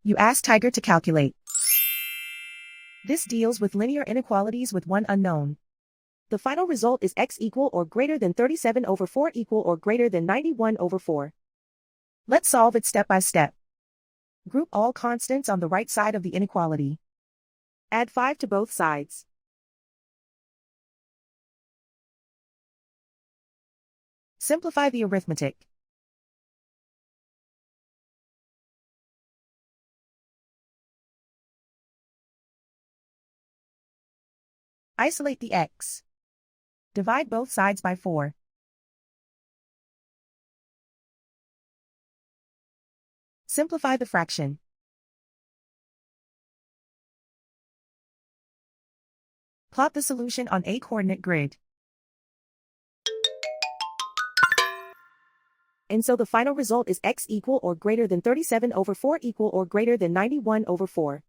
You ask Tiger to calculate. This deals with linear inequalities with one unknown. The final result is x equal or greater than 37/4 equal or greater than 91/4. Let's solve it step by step. Group all constants on the right side of the inequality. Add 5 to both sides. Simplify the arithmetic. Isolate the x. Divide both sides by 4. Simplify the fraction. Plot the solution on a coordinate grid. And so the final result is x equal or greater than 37/4 equal or greater than 91/4.